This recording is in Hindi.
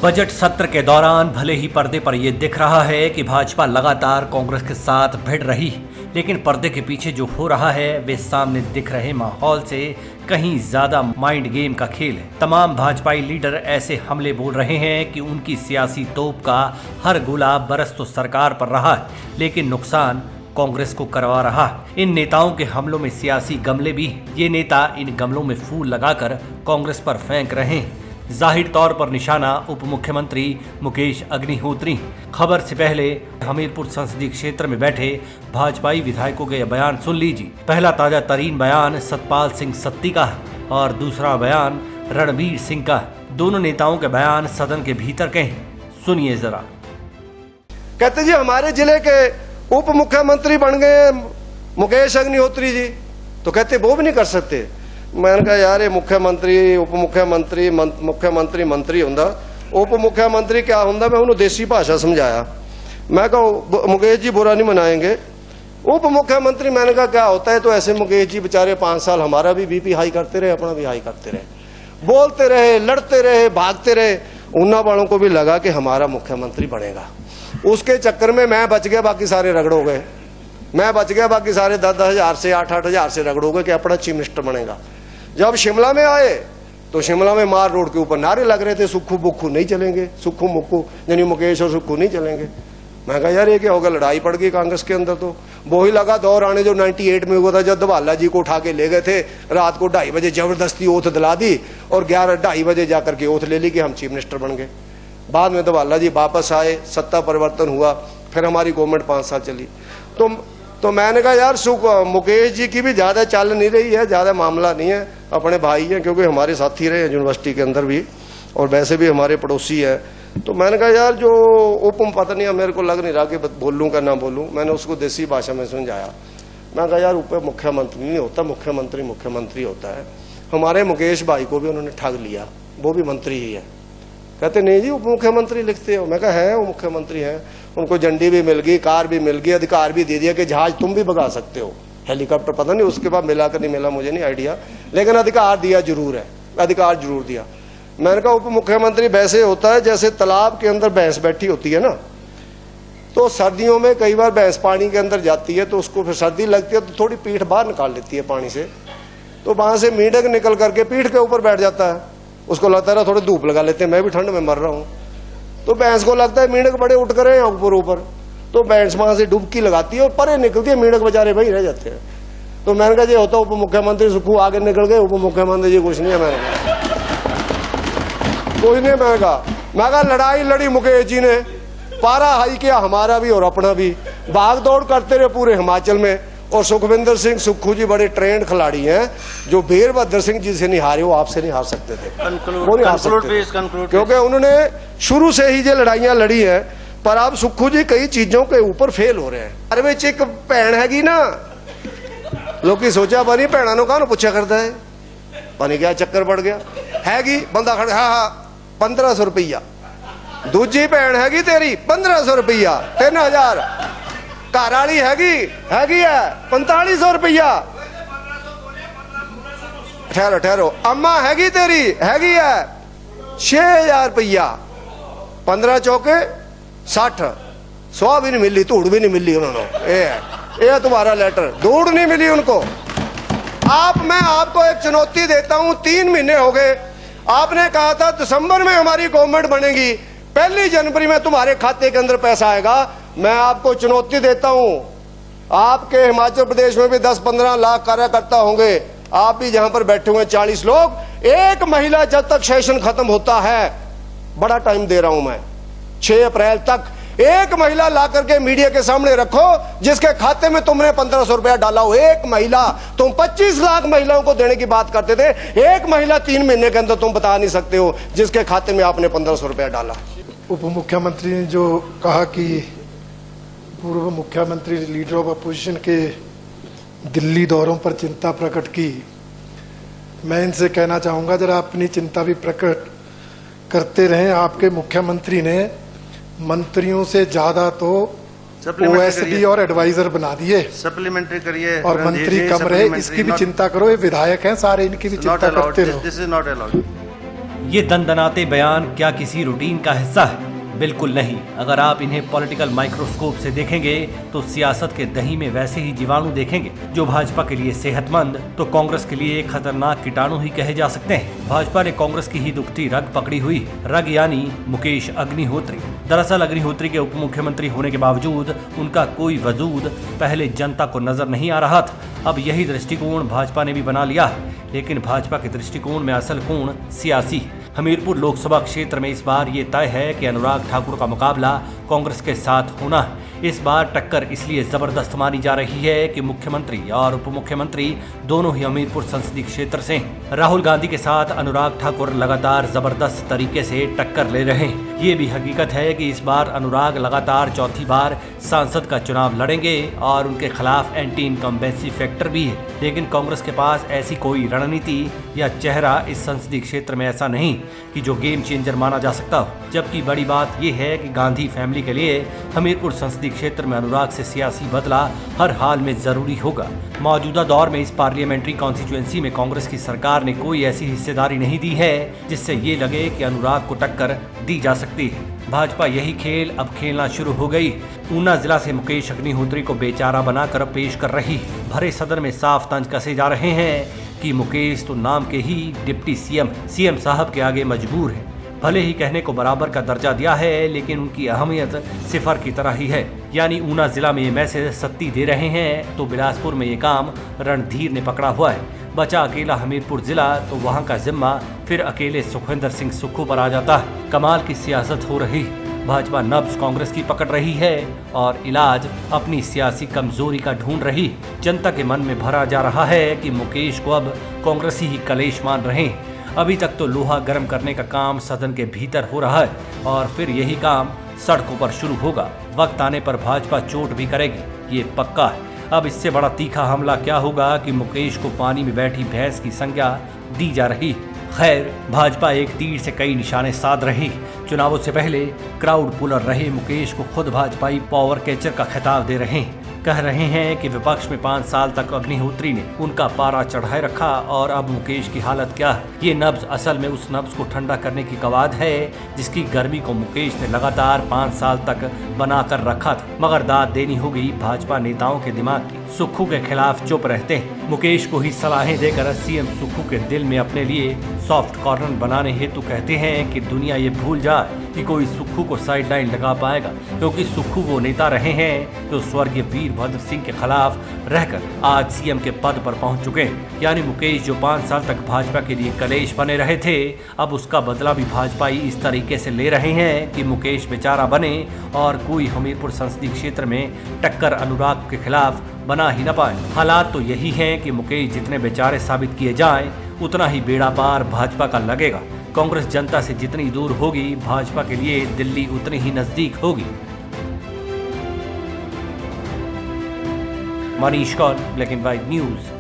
बजट सत्र के दौरान भले ही पर्दे पर यह दिख रहा है कि भाजपा लगातार कांग्रेस के साथ भिड़ रही, लेकिन पर्दे के पीछे जो हो रहा है वे सामने दिख रहे माहौल से कहीं ज्यादा माइंड गेम का खेल है। तमाम भाजपाई लीडर ऐसे हमले बोल रहे हैं कि उनकी सियासी तोप का हर गोला बरस तो सरकार पर रहा है, लेकिन नुकसान कांग्रेस को करवा रहा है। इन नेताओं के हमलों में सियासी गमले भी, ये नेता इन गमलों में फूल लगाकर कांग्रेस पर फेंक रहे हैं। जाहिर तौर पर निशाना उप मुख्यमंत्री मुकेश अग्निहोत्री। खबर से पहले हमीरपुर संसदीय क्षेत्र में बैठे भाजपाई विधायकों के बयान सुन लीजिए। पहला ताजा तरीन बयान सतपाल सिंह सत्ती का है और दूसरा बयान रणबीर सिंह का। दोनों नेताओं के बयान सदन के भीतर के हैं, सुनिए जरा। कहते जी हमारे जिले के उप मुख्यमंत्री बन गए मुकेश अग्निहोत्री जी, तो कहते वो भी नहीं कर सकते। मैंने कहा यार ये मुख्यमंत्री उप मुख्यमंत्री मुख्यमंत्री मंत्री हुंदा, उप मुख्यमंत्री क्या हुंदा, मैं उन्होंने देसी भाषा समझाया। मैं कहा मुकेश जी बुरा नहीं मनाएंगे, उप मुख्यमंत्री मैंने कहा क्या होता है, तो ऐसे मुकेश जी बेचारे 5 साल हमारा भी बीपी हाई करते रहे, अपना भी हाई करते रहे, बोलते रहे, लड़ते रहे, भागते रहे। उन्ना वालों को भी लगा कि हमारा मुख्यमंत्री बनेगा। उसके चक्कर में मैं बच गया, बाकी सारे रगड़ हो गए। मैं बच गया, बाकी सारे 10-10 हजार से 8-8 हजार से रगड़ हो गए कि अपना चीफ मिनिस्टर बनेगा। जब शिमला में आए तो शिमला में मार रोड के ऊपर नारे लग रहे थे, सुक्खू बुक्खू नहीं चलेंगे, सुक्खू मुक्खू यानी मुकेश और सुक्खू नहीं चलेंगे। मैं कहा यार ये क्या होगा, लड़ाई पड़ गई कांग्रेस के अंदर। तो वो ही लगा दौर आने जो 98 में हुआ था, जब धवाला जी को उठा के ले गए थे, रात को 2:30 बजे जबरदस्ती ओथ दिला दी और 2:30 बजे जाकर के ओथ ले ली कि हम चीफ मिनिस्टर बन गए। बाद में धवाला जी वापस आए, सत्ता परिवर्तन हुआ, फिर हमारी गवर्नमेंट 5 साल चली। तो मैंने कहा यार मुकेश जी की भी ज्यादा चल नहीं रही है, ज्यादा मामला नहीं है, अपने भाई हैं क्योंकि हमारे साथी रहे यूनिवर्सिटी के अंदर भी और वैसे भी हमारे पड़ोसी है। तो मैंने कहा यार जो उप पता नहीं, मेरे को लग नहीं रहा कि बोलूं का ना बोलूं। मैंने उसको देसी भाषा में समझाया। मैं कहा यार उप मुख्यमंत्री नहीं होता, मुख्यमंत्री मुख्यमंत्री होता है। हमारे मुकेश भाई को भी उन्होंने ठग लिया, वो भी मंत्री ही है। कहते नहीं जी उप मुख्यमंत्री लिखते हो। मैं कहा है वो मुख्यमंत्री है, उनको झंडी भी मिल गई, कार भी मिल गई, अधिकार भी दे दिया कि जहाज तुम भी भगा सकते हो, हेलीकॉप्टर पता नहीं उसके बाद मिला कर नहीं मिला मुझे नहीं आइडिया, लेकिन अधिकार दिया जरूर है, अधिकार जरूर दिया। मैंने कहा उप मुख्यमंत्री वैसे होता है जैसे तालाब के अंदर भैंस बैठी होती है ना, तो सर्दियों में कई बार भैंस पानी के अंदर जाती है तो उसको फिर सर्दी लगती है तो थोड़ी पीठ बाहर निकाल लेती है पानी से, तो वहां से मेंढक निकल करके पीठ के ऊपर बैठ जाता है। उसको लगता है थोड़ी धूप लगा लेते हैं, मैं भी ठंड में मर रहा हूं। तो भैंस को लगता है मेंढक बड़े उठ कर ऊपर, तो भैंस वहां से डुबकी लगाती है और परे निकलती है, मेंढक बेचारे वही रह जाते हैं। तो मैंने कहा ये होता उप मुख्यमंत्री, सुखू आगे निकल गए, उप मुख्यमंत्री जी कुछ नहीं है। मैंने कुछ नहीं, मैं कहा लड़ाई लड़ी मुकेश जी ने, पारा हाई किया हमारा भी और अपना भी, भाग दौड़ करते रहे पूरे हिमाचल में। और सुखविंदर सिंह सुक्खू जी बड़े ट्रेंड खिलाड़ी हैं, जो वीरभद्र सिंह जी से नहीं हारे वो आपसे नहीं हार सकते थे, वो नहीं हार सकते क्योंकि उन्होंने शुरू से ही ये लड़ाइयां लड़ी है। पर अब सुक्खू जी कई चीजों के ऊपर फेल हो रहे हैं। अरे में एक भैन हैगी ना, लोग की सोचा बनी भैन नो कहा पूछा करता है, पानी क्या चक्कर पड़ गया हैगी, बंदा खड़ा हाँ 1500 रुपया, दूजी भैन हैगी तेरी 1500 रुपया, 3000, घर वाली हैगी है 4500 रुपया, ठहरो ठहरो, अम्मा हैगी तेरी हैगी है 6000 रुपया, 15 चौके 60, 100 भी नहीं मिली, धूड़ भी नहीं मिली उन्होंने। ये तुम्हारा लेटर, धूड़ नहीं मिली उनको। मैं आपको एक चुनौती देता हूं, 3 महीने हो गए, आपने कहा था दिसंबर में हमारी गवर्नमेंट बनेगी, 1 जनवरी में तुम्हारे खाते के अंदर पैसा आएगा। मैं आपको चुनौती देता हूं, आपके हिमाचल प्रदेश में भी 10-15 लाख कार्यकर्ता होंगे, आप भी जहां पर बैठे हुए 40 लोग, एक महिला जब तक सेशन खत्म होता है, बड़ा टाइम दे रहा हूं मैं, 6 अप्रैल तक एक महिला ला करके मीडिया के सामने रखो जिसके खाते में तुमने 1500 रुपया डाला हो। एक महिला, तुम 25 लाख महिलाओं को देने की बात करते थे, एक महिला 3 महीने के अंदर तुम बता नहीं सकते हो जिसके खाते में आपने 1500 रुपया डाला। उप मुख्यमंत्री ने जो कहा कि पूर्व मुख्यमंत्री लीडर ऑफ अपोजिशन के दिल्ली दौरों पर चिंता प्रकट की, मैं इनसे कहना चाहूंगा जरा अपनी चिंता भी प्रकट करते रहें। आपके मुख्यमंत्री ने मंत्रियों से ज्यादा तो ओएसडी और एडवाइजर बना दिए, सप्लीमेंट्री करिए और मंत्री कम रहे, इसकी भी चिंता करो। ये विधायक हैं सारे, इनकी भी चिंता करते रहो। This is not allowed. ये दंदनाते बयान क्या किसी रूटीन का हिस्सा है? बिल्कुल नहीं। अगर आप इन्हें पॉलिटिकल माइक्रोस्कोप से देखेंगे तो सियासत के दही में वैसे ही जीवाणु देखेंगे जो भाजपा के लिए सेहतमंद तो कांग्रेस के लिए खतरनाक कीटाणु ही कहे जा सकते हैं। भाजपा ने कांग्रेस की ही दुखती रग पकड़ी हुई, रग यानी मुकेश अग्निहोत्री। दरअसल अग्निहोत्री के उप मुख्यमंत्री होने के बावजूद उनका कोई वजूद पहले जनता को नजर नहीं आ रहा था। अब यही दृष्टिकोण भाजपा ने भी बना लिया है, लेकिन भाजपा के दृष्टिकोण में असल कोण सियासी है। हमीरपुर लोकसभा क्षेत्र में इस बार ये तय है कि अनुराग ठाकुर का मुकाबला कांग्रेस के साथ होना है। इस बार टक्कर इसलिए जबरदस्त मानी जा रही है कि मुख्यमंत्री और उप मुख्यमंत्री दोनों ही हमीरपुर संसदीय क्षेत्र से हैं। राहुल गांधी के साथ अनुराग ठाकुर लगातार जबरदस्त तरीके से टक्कर ले रहे हैं। ये भी हकीकत है कि इस बार अनुराग लगातार चौथी बार सांसद का चुनाव लड़ेंगे और उनके खिलाफ एंटी इनकम्बेंसी फैक्टर भी है। लेकिन कांग्रेस के पास ऐसी कोई रणनीति या चेहरा इस संसदीय क्षेत्र में ऐसा नहीं कि जो गेम चेंजर माना जा सकता हो। जबकि बड़ी बात यह है कि गांधी फैमिली के लिए हमीरपुर संसदीय क्षेत्र में अनुराग से सियासी बदला हर हाल में जरूरी होगा। मौजूदा दौर में इस पार्लियामेंट्री कॉन्स्टिट्यूएंसी में कांग्रेस की सरकार ने कोई ऐसी हिस्सेदारी नहीं दी है जिससे ये लगे कि अनुराग को टक्कर दी जा सकती है। भाजपा यही खेल अब खेलना शुरू हो गई। ऊना जिला से मुकेश अग्निहोत्री को बेचारा बनाकर पेश कर रही भरे सदन में साफ तंज कसे जा रहे हैं कि मुकेश तो नाम के ही डिप्टी सीएम साहब के आगे मजबूर है। भले ही कहने को बराबर का दर्जा दिया है, लेकिन उनकी अहमियत सिफर की तरह ही है। यानी ऊना जिला में ये मैसेज सत्ती दे रहे हैं तो बिलासपुर में ये काम रणधीर ने पकड़ा हुआ है। बचा अकेला हमीरपुर जिला तो वहां का जिम्मा फिर अकेले सुखविंदर सिंह सुक्खू पर आ जाता है। कमाल की सियासत हो रही। भाजपा नब्ज कांग्रेस की पकड़ रही है और इलाज अपनी सियासी कमजोरी का ढूंढ रही। जनता के मन में भरा जा रहा है कि मुकेश को अब कांग्रेसी ही कलेश मान रहे। अभी तक तो लोहा गर्म करने का काम सदन के भीतर हो रहा है और फिर यही काम सड़कों पर शुरू होगा। वक्त आने पर भाजपा चोट भी करेगी, ये पक्का है। अब इससे बड़ा तीखा हमला क्या होगा कि मुकेश को पानी में बैठी भैंस की संज्ञा दी जा रही। खैर, भाजपा एक तीर से कई निशाने साध रही। चुनावों से पहले क्राउड पुलर रहे मुकेश को खुद भाजपाई पावर कैचर का खिताब दे रहे हैं। कह रहे हैं कि विपक्ष में 5 साल तक अग्निहोत्री ने उनका पारा चढ़ाए रखा और अब मुकेश की हालत क्या है। ये नब्ज असल में उस नब्ज को ठंडा करने की कवायद है जिसकी गर्मी को मुकेश ने लगातार 5 साल तक बनाकर रखा था। मगर दाद देनी होगी भाजपा नेताओं के दिमाग की। सुक्खू के खिलाफ चुप रहते हैं। मुकेश को ही सलाहें देकर सीएम सुक्खू के दिल में अपने लिए सॉफ्ट कॉर्नर बनाने हेतु कहते हैं कि दुनिया ये भूल जाए कि कोई सुक्खू को साइडलाइन लगा पाएगा, क्योंकि सुक्खू वो नेता रहे हैं जो स्वर्गीय वीरभद्र सिंह के खिलाफ रहकर आज सीएम के पद पर पहुंच चुके हैं। यानी मुकेश जो 5 साल तक भाजपा के लिए कलेश बने रहे थे, अब उसका बदला भी भाजपाई इस तरीके से ले रहे हैं कि मुकेश बेचारा बने और कोई हमीरपुर संसदीय क्षेत्र में टक्कर अनुराग के खिलाफ बना ही न पाए। हालात तो यही हैं कि मुकेश जितने बेचारे साबित किए जाएं, उतना ही बेड़ा पार भाजपा का लगेगा। कांग्रेस जनता से जितनी दूर होगी, भाजपा के लिए दिल्ली उतनी ही नजदीक होगी। Manish Kaul, black and white news.